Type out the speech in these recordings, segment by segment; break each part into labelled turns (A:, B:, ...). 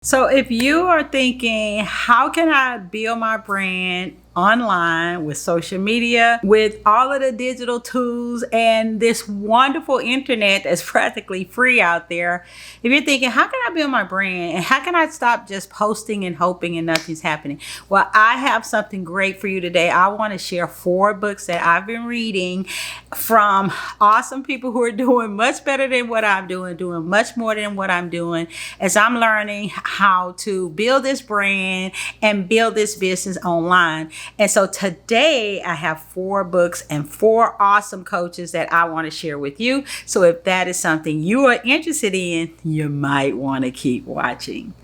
A: So if you are thinking, how can I build my brand online with social media, with all of the digital tools and this wonderful internet that's practically free out there? If you're thinking, how can I build my brand and how can I stop just posting and hoping and nothing's happening? Well, I have something great for you today. I want to share 4 books that I've been reading from awesome people who are doing much better than what I'm doing much more than what I'm doing, as I'm learning how to build this brand and build this business online. And so today I have 4 books and 4 awesome coaches that I want to share with you. So if that is something you are interested in, you might want to keep watching.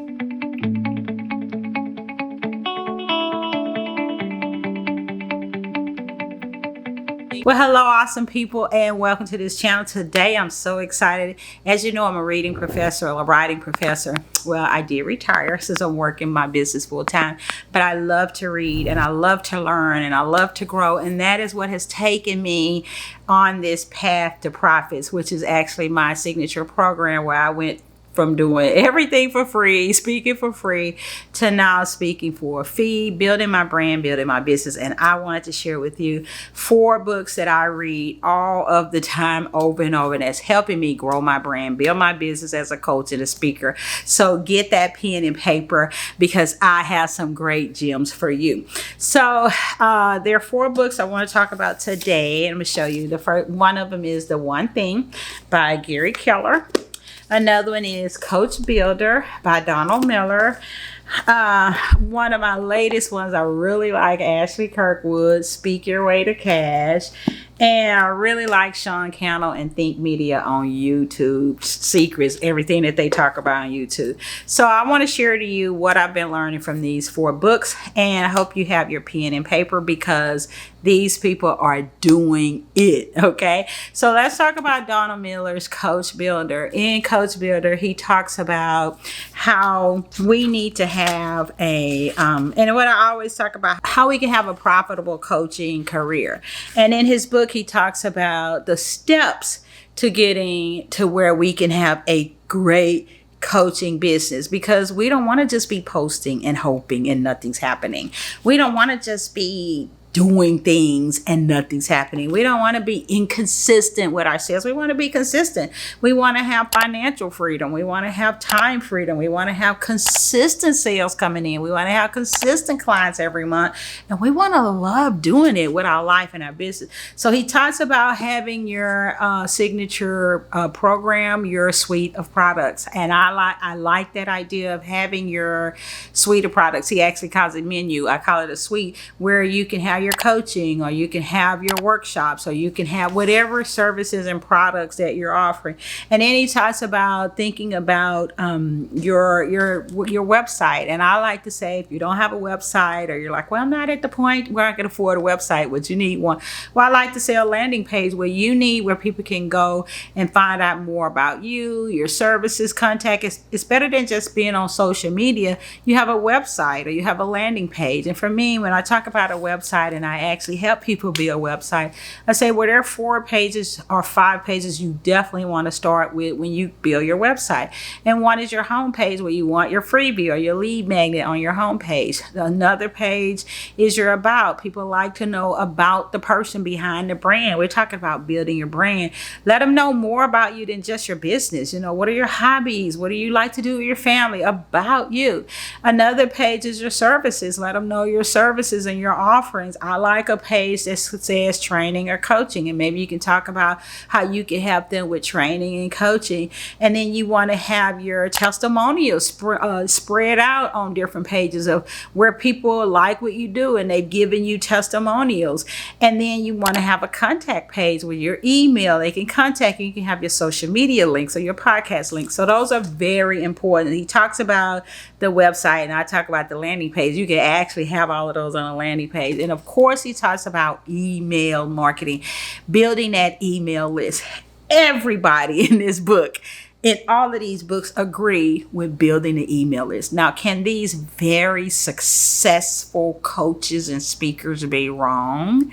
A: Well, hello, awesome people, and welcome to this channel. Today, I'm so excited. As you know, I'm a reading professor, a writing professor. Well, I did retire since I'm working my business full time, but I love to read and I love to learn and I love to grow. And that is what has taken me on this path to profits, which is actually my signature program where I went from doing everything for free, speaking for free, to now speaking for a fee, building my brand, building my business. And I wanted to share with you 4 books that I read all of the time over and over, and that's helping me grow my brand, build my business as a coach and a speaker. So get that pen and paper because I have some great gems for you. So there are 4 books I want to talk about today, and I'm going to show you. The first one of them is The One Thing by Gary Keller. Another one is Coach Builder by Donald Miller. One of my latest ones I really like, Ashley Kirkwood, Speak Your Way to Cash. And I really like Sean Cannell and Think Media on YouTube, Secrets, everything that they talk about on YouTube. So I want to share to you what I've been learning from these 4 books. And I hope you have your pen and paper because these people are doing it, okay? So let's talk about Donald Miller's Coach Builder. In Coach Builder, he talks about how we need to have and what I always talk about, how we can have a profitable coaching career. And in his book, he talks about the steps to getting to where we can have a great coaching business, because we don't want to just be posting and hoping and nothing's happening. We don't want to just be doing things and nothing's happening. We don't want to be inconsistent with our sales. We want to be consistent. We want to have financial freedom. We want to have time freedom. We want to have consistent sales coming in. We want to have consistent clients every month. And we want to love doing it with our life and our business. So he talks about having your signature program, your suite of products. And I like that idea of having your suite of products. He actually calls it menu. I call it a suite, where you can have your coaching, or you can have your workshops, or you can have whatever services and products that you're offering. And then he talks about thinking about your website. And I like to say, if you don't have a website, or you're like, well, I'm not at the point where I can afford a website, but you need one. Well, I like to say a landing page where people can go and find out more about you, your services, contact. It's better than just being on social media. You have a website or you have a landing page. And for me, when I talk about a website and I actually help people build a website, I say, well, there are 4 pages or 5 pages you definitely want to start with when you build your website. And one is your home page, where you want your freebie or your lead magnet on your home page. Another page is your about. People like to know about the person behind the brand. We're talking about building your brand. Let them know more about you than just your business. You know, what are your hobbies? What do you like to do with your family? About you. Another page is your services. Let them know your services and your offerings. I like a page that says training or coaching, and maybe you can talk about how you can help them with training and coaching. And then you want to have your testimonials spread out on different pages of where people like what you do and they've given you testimonials. And then you want to have a contact page with your email. They can contact you. You can have your social media links or your podcast links. So those are very important. He talks about the website, and I talk about the landing page. You can actually have all of those on a landing page. And of course, he talks about email marketing, building that email list. Everybody in this book, in all of these books, agree with building an email list. Now, can these very successful coaches and speakers be wrong?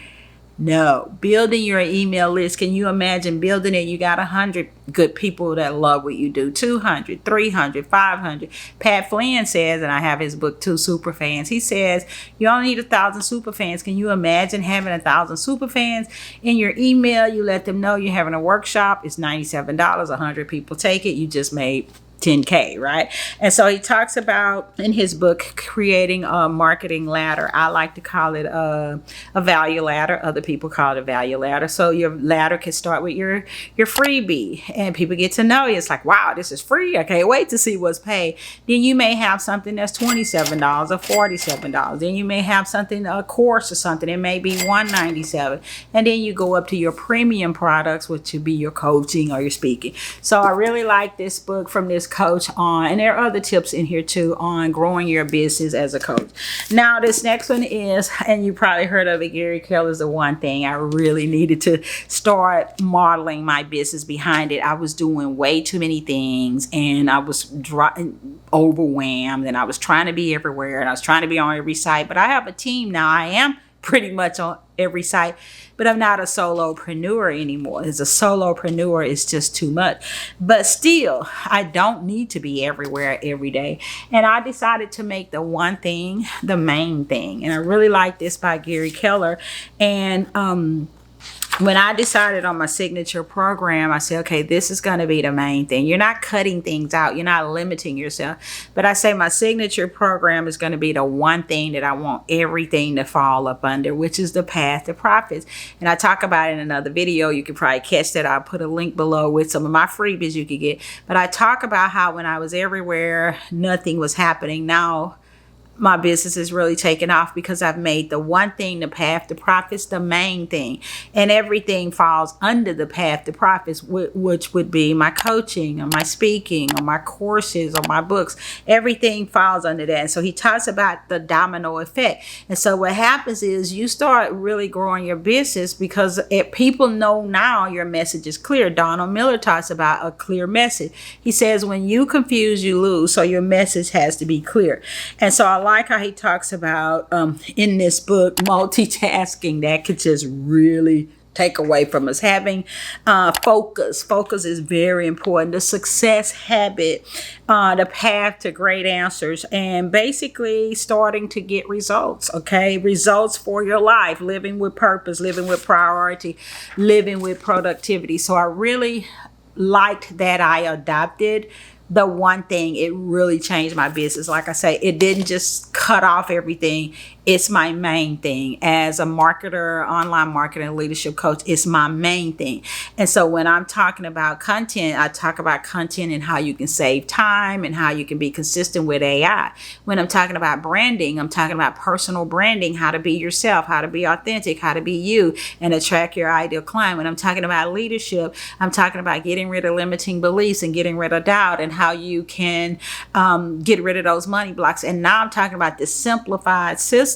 A: No, building your email list. Can you imagine building it? You got 100 good people that love what you do, 200, 300, 500. Pat Flynn says, and I have his book too, Super Fans. He says you only need 1,000 super fans. Can you imagine having 1,000 super fans in your email? You let them know you're having a workshop. It's $97. 100 people take it. You just made 10K, right? And so he talks about in his book creating a marketing ladder. I like to call it a value ladder. Other people call it a value ladder. So your ladder can start with your freebie, and people get to know you. It's like, wow, this is free. I can't wait to see what's paid. Then you may have something that's $27 or $47. Then you may have something, a course or something. It may be $197, and then you go up to your premium products, which would be your coaching or your speaking. So I really like this book from this coach on, and there are other tips in here too on growing your business as a coach. Now this next one is, and you probably heard of it, Gary Keller's The One Thing. I really needed to start modeling my business behind it. I was doing way too many things, and I was overwhelmed, and I was trying to be everywhere, and I was trying to be on every site. But I have a team now. I am pretty much on every site, but I'm not a solopreneur anymore. As a solopreneur, it's just too much. But still, I don't need to be everywhere every day. And I decided to make the one thing the main thing. And I really like this by Gary Keller. And when I decided on my signature program, I said, okay, this is going to be the main thing. You're not cutting things out. You're not limiting yourself. But I say my signature program is going to be the one thing that I want everything to fall up under, which is the path to profits. And I talk about it in another video. You can probably catch that. I'll put a link below with some of my freebies you could get. But I talk about how when I was everywhere, nothing was happening. Now my business is really taking off because I've made the one thing, the path to profits, the main thing. And everything falls under the path to profits, which would be my coaching or my speaking or my courses or my books. Everything falls under that. And so he talks about the domino effect. And so what happens is you start really growing your business because people know now your message is clear. Donald Miller talks about a clear message. He says when you confuse, you lose. So your message has to be clear. And so I like how he talks about in this book multitasking. That could just really take away from us. Having focus is very important. The success habit, the path to great answers, and basically starting to get results. Okay, results for your life, living with purpose, living with priority, living with productivity. So I really liked that I adopted the one thing. It really changed my business. Like I say, it didn't just cut off everything. It's my main thing. As a marketer, online marketing, leadership coach, it's my main thing. And so when I'm talking about content, I talk about content and how you can save time and how you can be consistent with AI. When I'm talking about branding, I'm talking about personal branding, how to be yourself, how to be authentic, how to be you and attract your ideal client. When I'm talking about leadership, I'm talking about getting rid of limiting beliefs and getting rid of doubt and how you can get rid of those money blocks. And now I'm talking about this simplified system,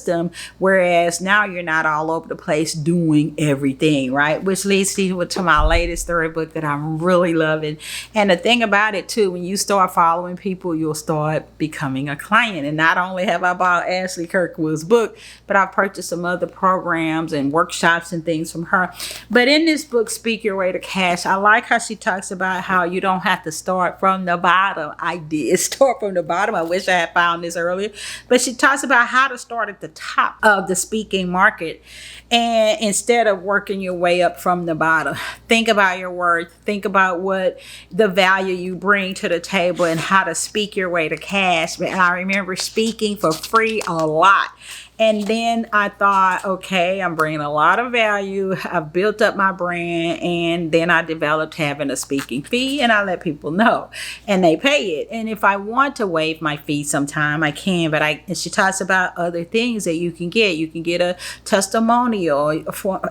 A: whereas now you're not all over the place doing everything, right? Which leads to my latest third book that I'm really loving. And the thing about it too, when you start following people, you'll start becoming a client. And not only have I bought Ashley Kirkwood's book, but I've purchased some other programs and workshops and things from her. But in this book, Speak Your Way to Cash, I like how she talks about how you don't have to start from the bottom. I did start from the bottom. I wish I had found this earlier. But she talks about how to start at the top of the speaking market, and instead of working your way up from the bottom. Think about your worth. Think about what the value you bring to the table and how to speak your way to cash. And I remember speaking for free a lot. And then I thought, okay, I'm bringing a lot of value. I've built up my brand, and then I developed having a speaking fee, and I let people know, and they pay it. And if I want to waive my fee sometime, I can. But and she talks about other things that you can get. You can get a testimonial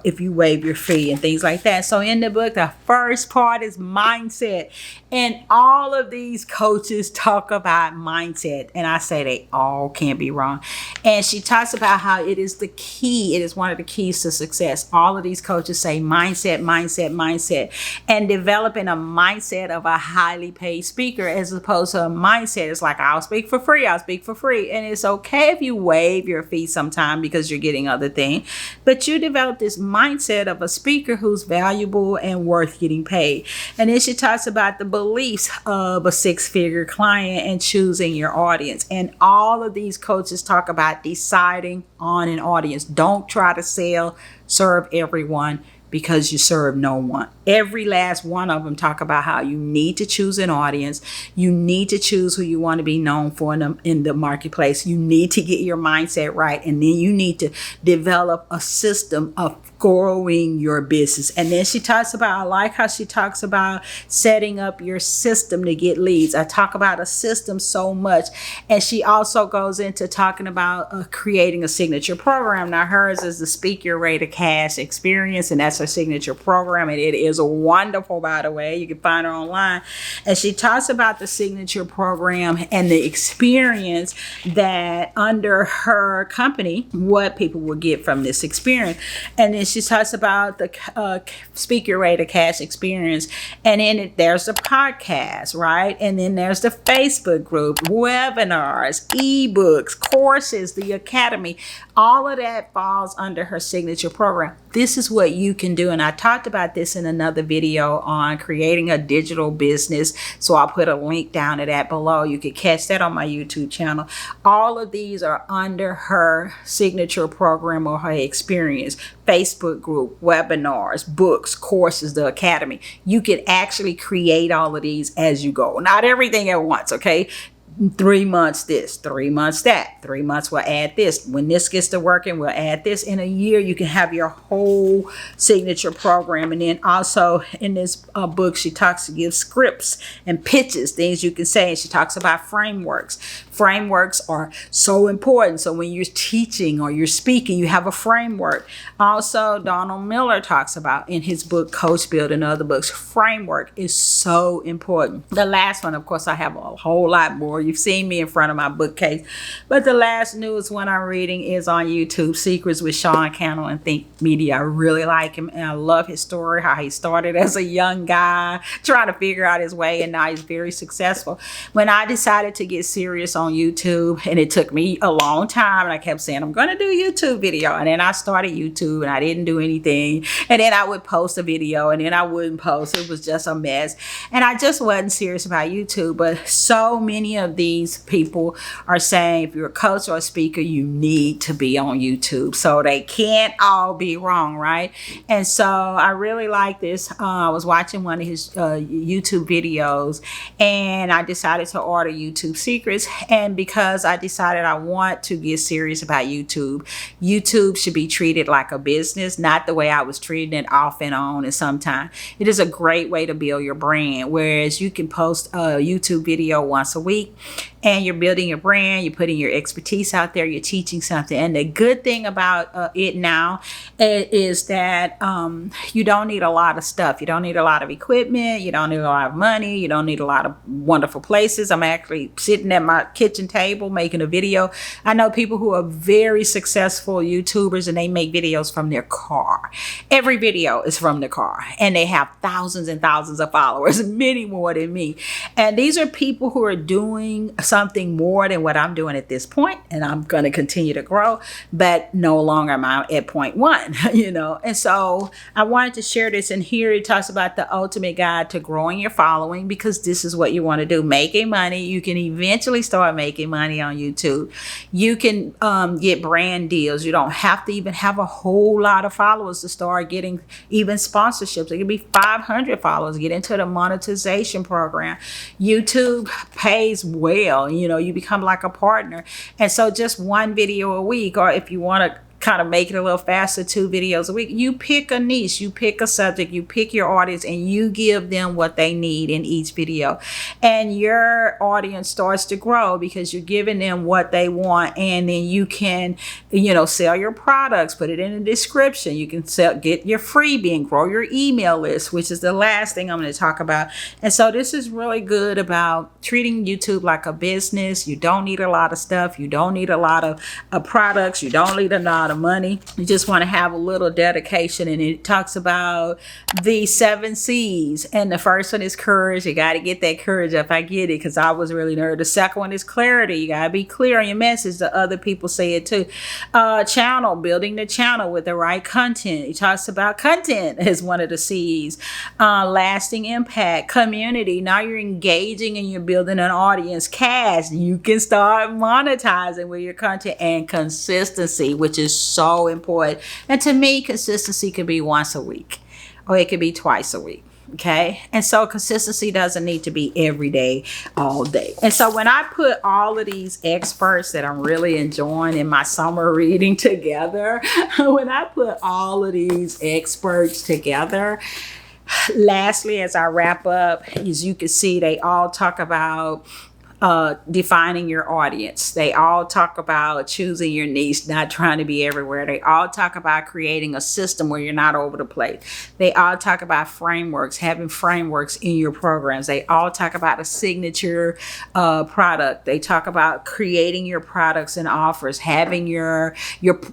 A: if you waive your fee and things like that. So in the book, the first part is mindset, and all of these coaches talk about mindset, and I say they all can't be wrong. And she talks about how it is the key. It is one of the keys to success. All of these coaches say mindset, mindset, mindset, and developing a mindset of a highly paid speaker as opposed to a mindset. It's like, I'll speak for free. I'll speak for free. And it's okay if you waive your fee sometime because you're getting other things, but you develop this mindset of a speaker who's valuable and worth getting paid. And then she talks about the beliefs of a six-figure client and choosing your audience. And all of these coaches talk about deciding on an audience. Don't try to serve everyone, because you serve no one. Every last one of them talk about how you need to choose an audience. You need to choose who you want to be known for in the marketplace. You need to get your mindset right. And then you need to develop a system of growing your business. And then she talks about, I like how she talks about setting up your system to get leads. I talk about a system so much. And she also goes into talking about creating a signature program. Now hers is the Speak Your Way to Cash experience, and that's her signature program. And it is wonderful, by the way. You can find her online. And she talks about the signature program and the experience that under her company, what people will get from this experience. And then she talks about the Speak Your Way to Cash experience. And then there's the podcast, right? And then there's the Facebook group, webinars, ebooks, courses, the academy. All of that falls under her signature program. This is what you can do. And I talked about this in another video on creating a digital business. So I'll put a link down to that below. You can catch that on my YouTube channel. All of these are under her signature program or her experience. Facebook group, webinars, books, courses, the academy. You can actually create all of these as you go. Not everything at once, okay? 3 months this, 3 months that, 3 months we'll add this. When this gets to working, we'll add this. In a year, you can have your whole signature program. And then also in this book, she gives scripts and pitches, things you can say. And she talks about frameworks. Frameworks are so important. So when you're teaching or you're speaking, you have a framework. Also, Donald Miller talks about in his book, Coach Build, and other books, framework is so important. The last one, of course, I have a whole lot more. You've seen me in front of my bookcase. But the last newest one I'm reading is on YouTube, Secrets with Sean Cannell and Think Media. I really like him, and I love his story, how he started as a young guy trying to figure out his way, and now he's very successful. When I decided to get serious on YouTube, and it took me a long time, and I kept saying, I'm going to do a YouTube video. And then I started YouTube, and I didn't do anything. And then I would post a video, and then I wouldn't post. It was just a mess. And I just wasn't serious about YouTube. But so many of these people are saying if you're a coach or a speaker, you need to be on YouTube. So they can't all be wrong, right? And so I really like this. I was watching one of his YouTube videos, and I decided to order YouTube Secrets. And because I decided I want to get serious about YouTube, YouTube should be treated like a business, not the way I was treating it off and on and sometimes. It is a great way to build your brand, whereas you can post a YouTube video once a week and you're building your brand, you're putting your expertise out there, you're teaching something. And the good thing about it now is that you don't need a lot of stuff. You don't need a lot of equipment. You don't need a lot of money. You don't need a lot of wonderful places. I'm actually sitting at my kitchen table making a video. I know people who are very successful YouTubers, and they make videos from their car. Every video is from the car, and they have thousands and thousands of followers, many more than me. And these are people who are doing something more than what I'm doing at this point, and I'm going to continue to grow, but no longer am I at point one, you know. And so I wanted to share this, and here it talks about the ultimate guide to growing your following, because this is what you want to do. Making money. You can eventually start making money on YouTube. You can get brand deals. You don't have to even have a whole lot of followers to start getting even sponsorships. It could be 500 followers. Get into the monetization program. YouTube pays well. You know, you become like a partner. And so just one video a week, or if you want to kind of make it a little faster, 2 videos a week. You pick a niche, you pick a subject, you pick your audience, and you give them what they need in each video. And your audience starts to grow because you're giving them what they want. And then you can, sell your products, put it in the description. You can get your freebie and grow your email list, which is the last thing I'm going to talk about. And so this is really good about treating YouTube like a business. You don't need a lot of stuff. You don't need a lot of products. You don't need a lot of money. You just want to have a little dedication. And it talks about the 7 C's. And the first one is courage. You got to get that courage up. I get it because I was really nervous. The second one is clarity. You got to be clear on your message. The other people say it too. Channel, building the channel with the right content. He talks about content as one of the C's. Lasting impact, community. Now you're engaging and you're building an audience. Cash, you can start monetizing with your content. And consistency, which is so important. And to me, consistency could be once a week or it could be twice a week. Okay. And so consistency doesn't need to be every day, all day. And so when I put all of these experts that I'm really enjoying in my summer reading together, when I put all of these experts together, lastly, as I wrap up, as you can see, they all talk about defining your audience. They all talk about choosing your niche, not trying to be everywhere. They all talk about creating a system where you're not over the place. They all talk about frameworks, having frameworks in your programs. They all talk about a signature product. They talk about creating your products and offers, having your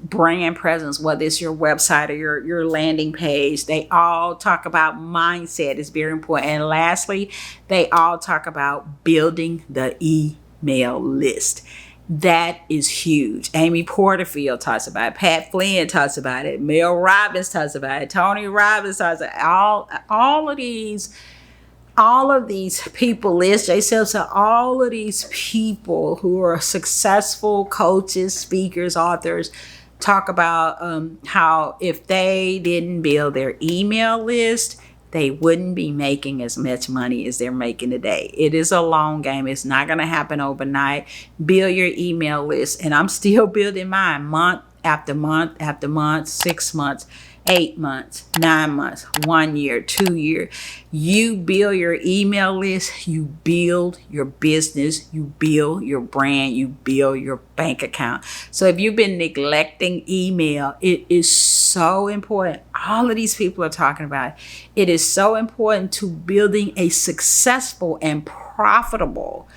A: brand presence, whether it's your website or your landing page. They all talk about mindset is very important. And lastly, they all talk about building the email list. That is huge. Amy Porterfield talks about it. Pat Flynn talks about it. Mel Robbins talks about it. Tony Robbins talks about it. All of these people, Liz J. Simpson, all of these people who are successful coaches, speakers, authors, talk about how if they didn't build their email list, they wouldn't be making as much money as they're making today. It is a long game. It's not going to happen overnight. Build your email list. And I'm still building mine month after month after month, 6 months, 8 months, 9 months, 1 year, 2 years. You build your email list, you build your business, you build your brand, you build your bank account. So if you've been neglecting email, it is so important. All of these people are talking about it. It is so important to building a successful and profitable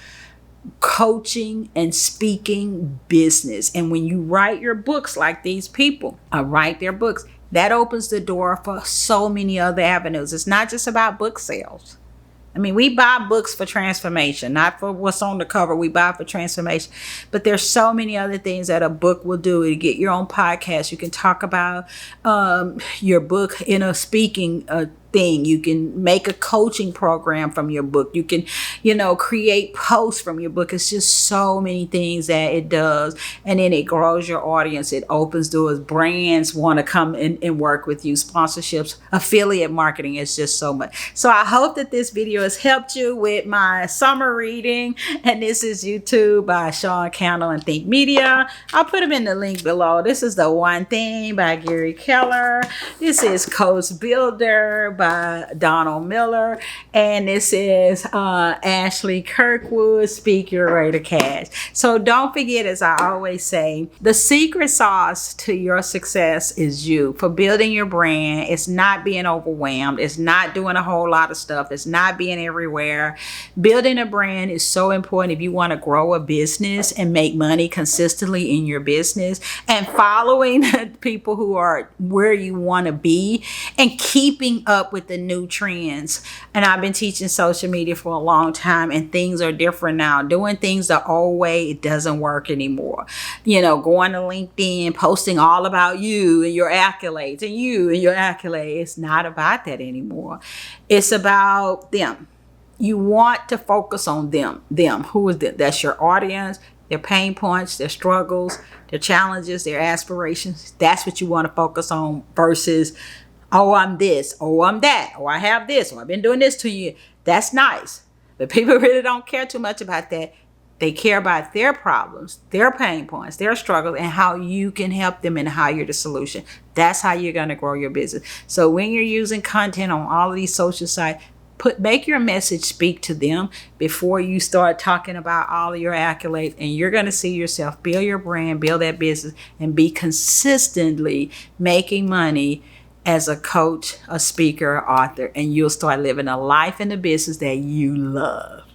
A: coaching and speaking business. And when you write your books like these people write their books, that opens the door for so many other avenues. It's not just about book sales. I mean, we buy books for transformation, not for what's on the cover. We buy for transformation. But there's so many other things that a book will do. You get your own podcast. You can talk about your book in a speaking thing. You can make a coaching program from your book. You can, create posts from your book. It's just so many things that it does. And then it grows your audience. It opens doors. Brands want to come and work with you. Sponsorships, affiliate marketing. It's just so much. So I hope that this video has helped you with my summer reading. And this is YouTube by Sean Candle and Think Media. I'll put them in the link below. This is The One Thing by Gary Keller. This is Coach Builder by Donald Miller. And this is Ashley Kirkwood, Speak Your Way to Cash. So don't forget, as I always say, the secret sauce to your success is you. For building your brand, it's not being overwhelmed. It's not doing a whole lot of stuff. It's not being everywhere. Building a brand is so important if you want to grow a business and make money consistently in your business, and following people who are where you want to be and keeping up with the new trends. And I've been teaching social media for a long time, and things are different now. Doing things the old way, it doesn't work anymore. Going to LinkedIn, posting all about you and your accolades and you and your accolades. It's not about that anymore. It's about them. You want to focus on them. Who is them? That's your audience, their pain points, their struggles, their challenges, their aspirations. That's what you want to focus on versus, oh, I'm this, oh, I'm that, oh, I have this, oh, I've been doing this to you. That's nice. But people really don't care too much about that. They care about their problems, their pain points, their struggles, and how you can help them and how you're the solution. That's how you're going to grow your business. So when you're using content on all of these social sites, make your message speak to them before you start talking about all of your accolades, and you're going to see yourself build your brand, build that business, and be consistently making money as a coach, a speaker, author, and you'll start living a life in the business that you love.